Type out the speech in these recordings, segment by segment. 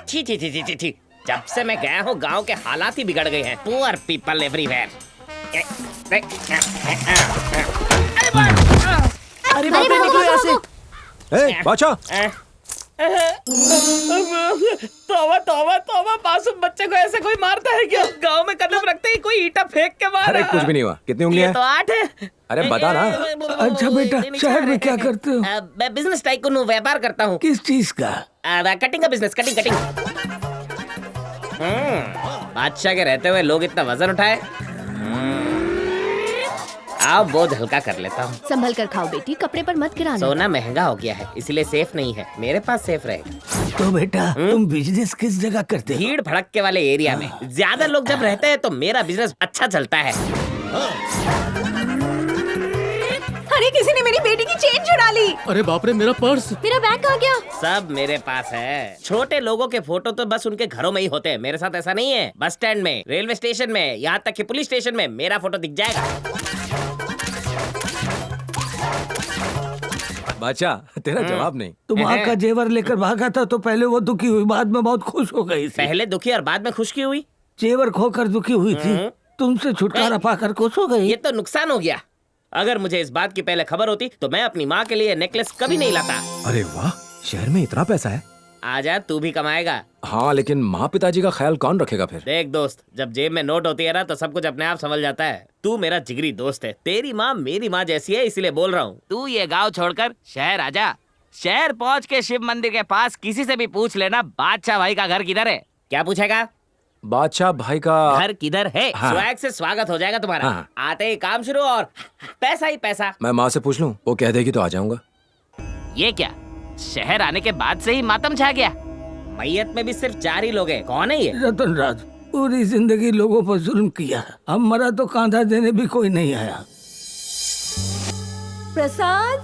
छी छी छी छी छी छी। जब से मैं गया हूँ गांव के हालात ही बिगड़ गए हैं। Poor people everywhere. अरे बाप रे, निकलो यहाँ से। बादशाह, तौबा तौबा तौबा, मासूम बच्चे को ऐसे कोई मारता है क्या? गांव में कदम रखते ही कोई ईंटा फेंक के मारा। अरे कुछ भी नहीं हुआ। कितनी उंगलियां ये तो 8 है। अरे बता ना। अच्छा बेटा, शहर में क्या करते हो? मैं बिजनेस टाइकून हूँ, व्यापार करता हूँ। किस चीज का? कटिंग का बिजनेस, कटिंग कटिंग। बादशाह के रहते हुए लोग इतना वजन उठाए। अब बोझ हल्का कर लेता हूँ। संभल कर खाओ बेटी, कपड़े पर मत गिराना। सोना महंगा हो गया है, इसलिए सेफ नहीं है। मेरे पास सेफ रहेगा। तो बेटा तुम बिजनेस किस जगह करते हो? भीड़ भड़क वाले एरिया में। ज्यादा लोग जब रहते हैं तो मेरा बिजनेस अच्छा चलता है। अरे किसी ने मेरी बेटी की चेन चुरा ली। अरे बाप रे, मेरा पर्स। मेरा बैग कहाँ गया? सब मेरे पास है। छोटे लोगों के फोटो तो बस उनके घरों में ही होते हैं, मेरे साथ ऐसा नहीं है। बस स्टैंड में, रेलवे स्टेशन में, यहाँ तक कि पुलिस स्टेशन में मेरा फोटो दिख जाएगा। बादशाह, तेरा जवाब नहीं। तुम वहाँ का जेवर लेकर भागा था तो पहले वो दुखी हुई, बाद में बहुत खुश हो गई थी। पहले दुखी और बाद में खुश क्यों हुई? जेवर खोकर दुखी हुई थी, तुमसे छुटकारा पाकर खुश हो गई। ये तो नुकसान हो गया। अगर मुझे इस बात की पहले खबर होती तो मैं अपनी माँ के लिए नेकलेस कभी नहीं लाता। अरे वाह, शहर में इतना पैसा है। आजा, तू भी कमाएगा। हाँ, लेकिन माँ पिताजी का ख्याल कौन रखेगा फिर? देख दोस्त, जब जेब में नोट होती है ना तो सब कुछ अपने आप संभल जाता है। तू मेरा जिगरी दोस्त है। तेरी माँ मेरी माँ जैसी है, इसलिए बोल रहा हूँ। तू ये गांव छोड़कर शहर आजा। शहर पहुँच के शिव मंदिर के पास किसी से भी पूछ लेना बादशाह भाई का घर किधर है। क्या पूछेगा? बादशाह भाई का घर किधर है? हाँ। स्वैग से स्वागत हो जाएगा तुम्हारा। हाँ। आते ही काम शुरू और पैसा ही पैसा। मैं माँ से पूछ लूँ, वो कह देगी तो आ जाऊंगा। ये क्या, शहर आने के बाद से ही मातम छा गया? मैयत में भी सिर्फ 4 ही लोग हैं। कौन है ये? रतन राज, पूरी जिंदगी लोगों पर जुल्म किया, अब मरा तो कांधा देने भी कोई नहीं आया। प्रसाद,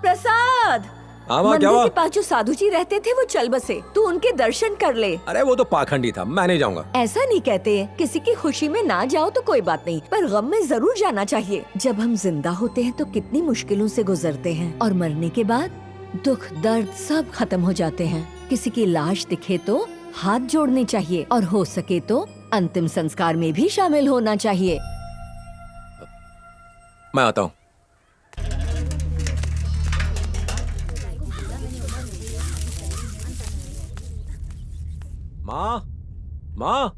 प्रसाद, हाँ क्या मंदिर हुआ? के पास जो साधु जी रहते थे वो चल बसे, तू उनके दर्शन कर ले। अरे वो तो पाखंडी था, मैं नहीं जाऊंगा। ऐसा नहीं कहते, किसी की खुशी में ना जाओ तो कोई बात नहीं, पर गम में जरूर जाना चाहिए। जब हम जिंदा होते हैं तो कितनी मुश्किलों से गुजरते हैं, और मरने के बाद दुख दर्द सब खत्म हो जाते हैं। किसी की लाश दिखे तो हाथ जोड़ने चाहिए, और हो सके तो अंतिम संस्कार में भी शामिल होना चाहिए। मैं आता हूँ। माँ, माँ,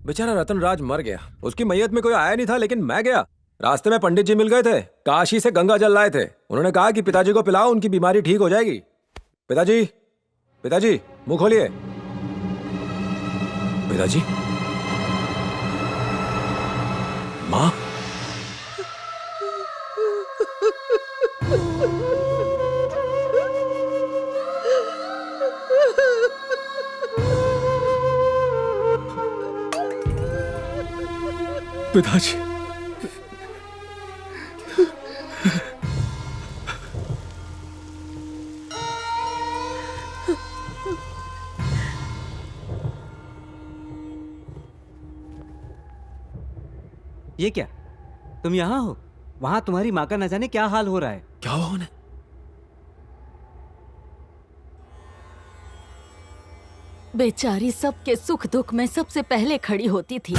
बेचारा रतन राज मर गया। उसकी मैयत में कोई आया नहीं था, लेकिन मैं गया। रास्ते में पंडित जी मिल गए थे, काशी से गंगा जल लाए थे। उन्होंने कहा कि पिताजी को पिलाओ, उनकी बीमारी ठीक हो जाएगी। पिताजी, पिताजी, मुंह खोलिए। पिताजी, माँ, पिताजी, ये क्या, तुम यहाँ हो? वहाँ तुम्हारी माँ का न जाने क्या हाल हो रहा है। क्या हुआ उन्हें? बेचारी सबके सुख दुख में सबसे पहले खड़ी होती थी।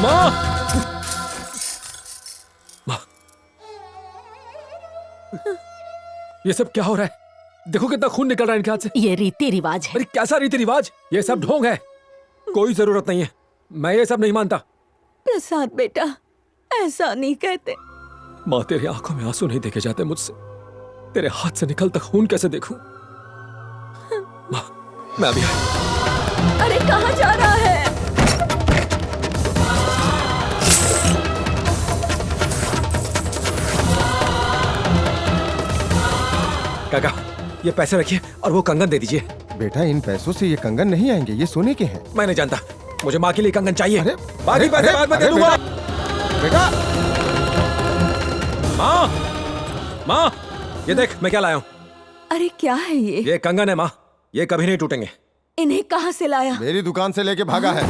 माँ, माँ, ये सब क्या हो रहा है? देखो कितना खून निकल रहा है इनके हाथ से। ये रीति रिवाज है। अरे कैसा रीति रिवाज? ये सब ढोंग है, कोई जरूरत नहीं है। मैं ये सब नहीं मानता। प्रसाद बेटा, ऐसा नहीं कहते। माँ, तेरी आंखों में आंसू नहीं देखे जाते मुझसे। तेरे हाथ से निकलता खून कैसे देखूं? माँ, मैं अभी आया। अरे कहाँ जा रहा है? काका, ये पैसे रखिए और वो कंगन दे दीजिए। बेटा, इन पैसों से ये कंगन नहीं आएंगे, ये सोने के हैं। मैं नहीं जानता, मुझे माँ के लिए कंगन चाहिए। बाकी पैसे अरे, बाद में अरे दे दूंगा। बेटा, माँ, माँ, ये देख मैं क्या लाया हूँ। अरे क्या है ये? ये कंगन है माँ, ये कभी नहीं टूटेंगे। इन्हें कहाँ से लाया? मेरी दुकान से लेके भागा है।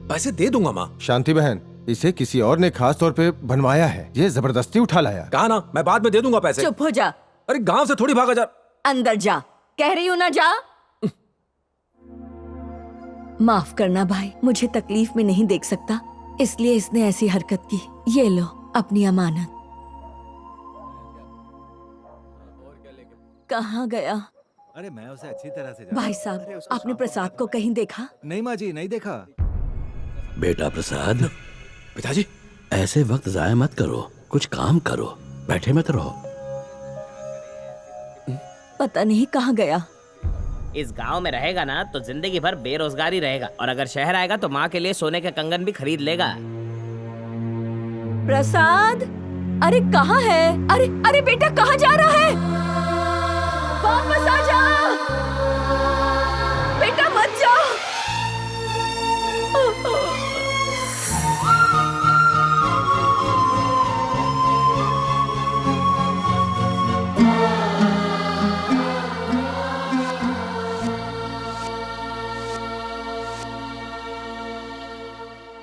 पैसे दे दूंगा माँ। शांति बहन, इसे किसी और ने खास तौर पे बनवाया है, ये जबरदस्ती उठा लाया। कहा ना, मैं बाद में दे दूंगा पैसे। चुप हो जा। अरे गांव से थोड़ी भागा जा। अंदर जा, कह रही हूँ ना जा। माफ करना भाई, मुझे तकलीफ में नहीं देख सकता, इसलिए इसने ऐसी हरकत की। ये लो अपनी अमानत। कहाँ गया? अरे मैं उसे अच्छी तरह से भाई साहब, आपने प्रसाद को कहीं देखा? नहीं माँ जी, नहीं देखा। बेटा प्रसाद, पिताजी, ऐसे वक्त जाया मत करो, कुछ काम करो, बैठे मत रहो। पता नहीं कहाँ गया। इस गांव में रहेगा ना तो जिंदगी भर बेरोजगारी रहेगा, और अगर शहर आएगा तो माँ के लिए सोने के कंगन भी खरीद लेगा। प्रसाद, अरे कहाँ है? अरे अरे बेटा, कहाँ जा रहा है? वापस आ जा बेटा, मत जा।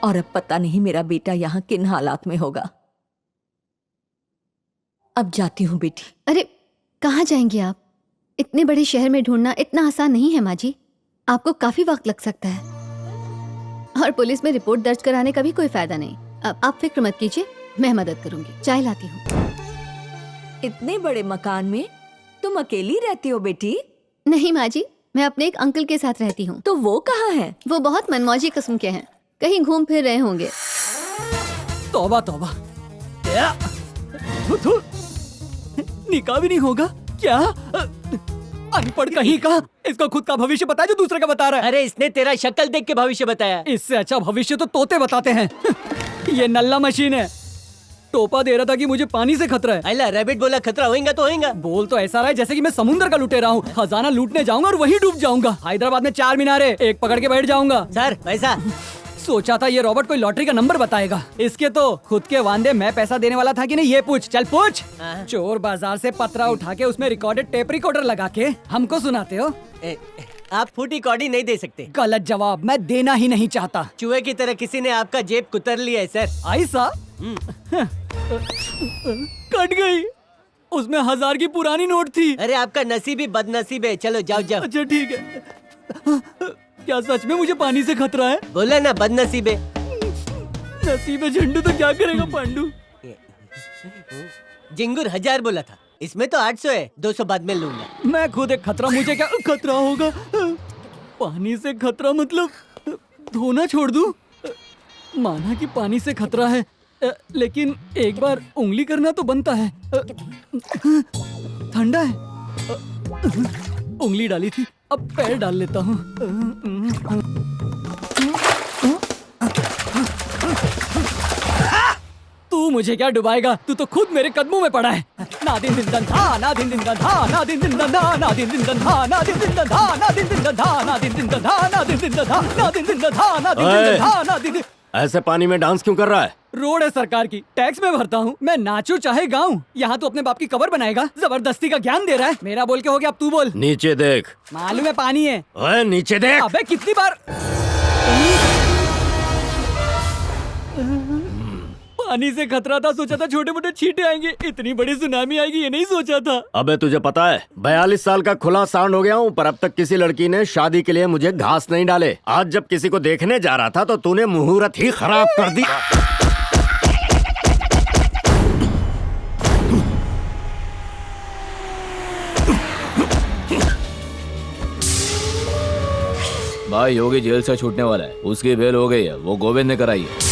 और अब पता नहीं मेरा बेटा यहाँ किन हालात में होगा। अब जाती हूँ बेटी। अरे कहाँ जाएंगी आप? इतने बड़े शहर में ढूंढना इतना आसान नहीं है माँ जी, आपको काफी वक्त लग सकता है, और पुलिस में रिपोर्ट दर्ज कराने का भी कोई फायदा नहीं। अब आप फिक्र मत कीजिए, मैं मदद करूंगी। चाय लाती हूँ। इतने बड़े मकान में तुम अकेली रहती हो बेटी? नहीं माँ जी, मैं अपने एक अंकल के साथ रहती हूँ। तो वो कहाँ है? वो बहुत मनमौजी किस्म के हैं, कहीं घूम फिर रहे होंगे। तौबा तौबा, निकाह भी नहीं होगा क्या? अनपढ़ कहीं का, इसको खुद का भविष्य पता है जो दूसरे का बता रहा है। अरे इसने तेरा शक्ल देख के भविष्य बताया। इससे अच्छा भविष्य तो तोते बताते हैं। ये नल्ला मशीन है। टोपा दे रहा था कि मुझे पानी से खतरा है। अल्लाह, रैबिट बोला खतरा होएगा तो होएगा। बोल तो ऐसा रहा है जैसे कि मैं समुद्र का लुटेरा हूँ, खजाना लूटने जाऊंगा और वहीं डूब जाऊंगा। हैदराबाद में 4 मीनारे, एक पकड़ के बैठ जाऊंगा। सर पैसा। सोचा था ये रॉबर्ट कोई लॉटरी का नंबर बताएगा। इसके तो खुद के वांदे मैं पैसा देने वाला था कि नहीं, ये पूछ। चल पूछ। चोर बाजार से पतरा उठा के उसमें रिकॉर्डेड टेप रिकॉर्डर लगा के हमको सुनाते हो। आप फूटी कौड़ी नहीं दे सकते। गलत जवाब, मैं देना ही नहीं चाहता। चूहे की तरह किसी ने आपका जेब कुतर लिया है सर। ऐसा कट गई, उसमें 1000 की पुरानी नोट थी। अरे आपका नसीब ही बदनसीब है। चलो जाओ जाओ। अच्छा ठीक है। क्या सच में मुझे पानी से खतरा है? बोला ना बदनसीब है। नसीब है झंडू तो क्या करेगा पांडू? जिंगुर 1000 बोला था, इसमें तो 800 है। 200 बाद में लूंगा। मैं खुद एक खतरा, मुझे क्या खतरा होगा? पानी से खतरा मतलब धोना छोड़ दूं? माना कि पानी से खतरा है, लेकिन एक बार उंगली करना तो बनता है। ठंडा है। उंगली डाली थी, अब पैर डाल लेता हूँ। तू मुझे क्या डुबाएगा? तू तो खुद मेरे कदमों में पड़ा है। ना दिन दिन दन धा, ना दिन दिन दन धा, ना दिन दिन दन धा, ना दिन दिन दन धा, ना दिन दिन दन धा, ना दिन दिन दन धा, ना दिन दिन दन धा, ना दिन दिन दन धा, ना दिन दिन दन धा, ना दिन दिन दन धा, ना दिन। ऐसे पानी में डांस क्यों कर रहा है? रोड है सरकार की, टैक्स में भरता हूँ। मैं नाचूं चाहे गाऊं, यहाँ तो अपने बाप की कबर बनाएगा। जबरदस्ती का ज्ञान दे रहा है। मेरा बोल के हो गया, अब तू बोल। नीचे देख। मालूम है पानी है। ओए नीचे देख। अबे कितनी बार? पानी से खतरा था, सोचा था छोटे मोटे छींटे आएंगे, इतनी बड़ी सुनामी आएगी ये नहीं सोचा था। अबे तुझे पता है 42 साल का खुला सांड हो गया हूँ, पर अब तक किसी लड़की ने शादी के लिए मुझे घास नहीं डाले। आज जब किसी को देखने जा रहा था तो तूने मुहूर्त ही खराब कर दी। भाई योगी जेल से छूटने वाला है, उसकी बेल हो गई है, वो गोविंद ने कराई है।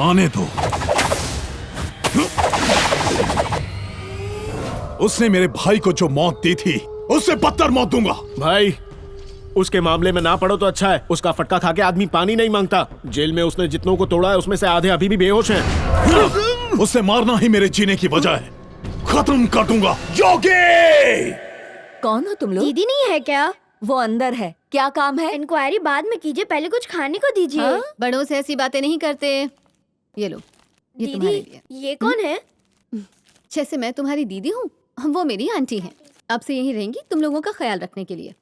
आने दो। उसने मेरे भाई को जो मौत दी थी उससे बदतर मौत दूंगा। भाई उसके मामले में ना पड़ो तो अच्छा है। उसका फटका खा के आदमी पानी नहीं मांगता। जेल में उसने जितनों को तोड़ा है उसमें से आधे अभी भी बेहोश हैं। उसे मारना ही मेरे जीने की वजह है। खत्म कर दूंगा। योगी! कौन हो तुम लोग? दीदी नहीं है क्या? वो अंदर है। क्या काम है? इंक्वायरी बाद में कीजिए, पहले कुछ खाने को दीजिए। हाँ? बड़ों से ऐसी बातें नहीं करते। ये लो, ये तुम्हारे लिए। ये कौन है? जैसे मैं तुम्हारी दीदी हूँ, वो मेरी आंटी हैं। अब से यहीं रहेंगी तुम लोगों का ख्याल रखने के लिए।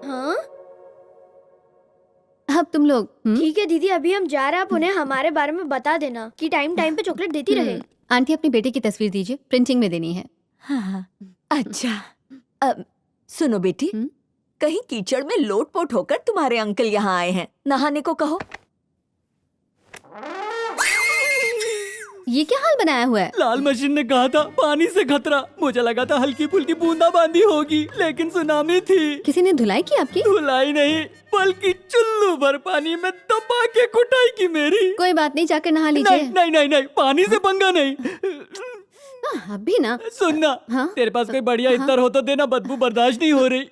हाँ अब तुम लोग ठीक है दीदी, अभी हम जा रहे हैं, आप उन्हें हमारे बारे में बता देना कि टाइम टाइम पे चॉकलेट देती रहे। आंटी अपनी बेटे की तस्वीर दीजिए, प्रिंटिंग में देनी है। हाँ, अच्छा। सुनो बेटी, कहीं कीचड़ में लोटपोट होकर तुम्हारे अंकल यहाँ आए हैं, नहाने को कहो। ये क्या हाल बनाया हुआ है? लाल मशीन ने कहा था पानी से खतरा, मुझे लगा था हल्की फुल्की बूंदाबांदी होगी, लेकिन सुनामी थी। किसी ने धुलाई की आपकी? धुलाई नहीं, बल्कि चुल्लू भर पानी में दबा के कुटाई की मेरी। कोई बात नहीं, जाकर नहा लीजिए। नहीं नहीं नहीं नहीं, पानी से पंगा नहीं। अभी ना सुनना, तेरे पास कोई बढ़िया इत्र हो तो देना, बदबू बर्दाश्त नहीं हो रही।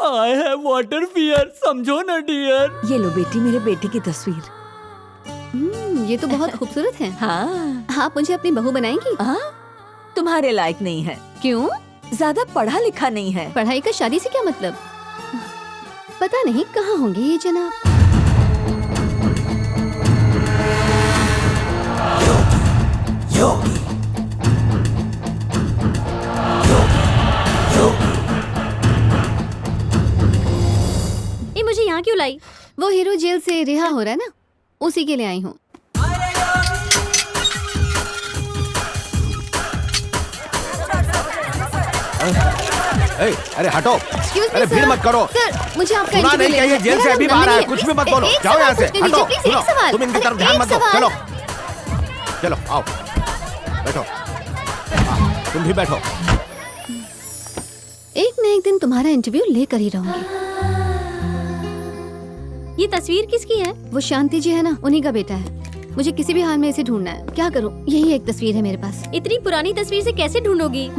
आई हैव वाटर फियर, समझो ना डियर। ये लो बेटी, मेरे बेटे की तस्वीर। ये तो बहुत खूबसूरत है। हाँ, आप मुझे अपनी बहू बनाएंगी? हाँ, तुम्हारे लायक नहीं है। क्यों? ज्यादा पढ़ा लिखा नहीं है। पढ़ाई का शादी से क्या मतलब? पता नहीं कहाँ होंगे ये जनाब। ये मुझे यहाँ क्यों लाई? वो हीरो जेल से रिहा हो रहा है ना, उसी के लिए आई हूँ। अरे हटो, अरे भीड़ मत करो। सर, मुझे आपका सुना नहीं क्या ये जेल से अभी बाहर आया? कुछ भी मत बोलो, जाओ यहाँ से, हटो। सुनो, तुम इनकी तरफ ध्यान मत दो। चलो चलो आओ, बैठो। तुम भी बैठो। एक न एक दिन तुम्हारा इंटरव्यू लेकर ही रहूंगी। ये तस्वीर किसकी है? वो शांति जी है ना, उन्हीं का बेटा है। मुझे किसी भी हाल में इसे ढूंढना है। क्या करूं? यही एक तस्वीर है मेरे पास। इतनी पुरानी तस्वीर से कैसे ढूंढोगी?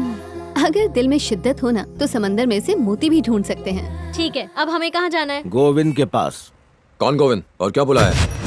अगर दिल में शिद्दत हो ना तो समंदर में से मोती भी ढूंढ सकते हैं। ठीक है, अब हमें कहाँ जाना है? गोविंद के पास। कौन गोविंद और क्या बुलाया है?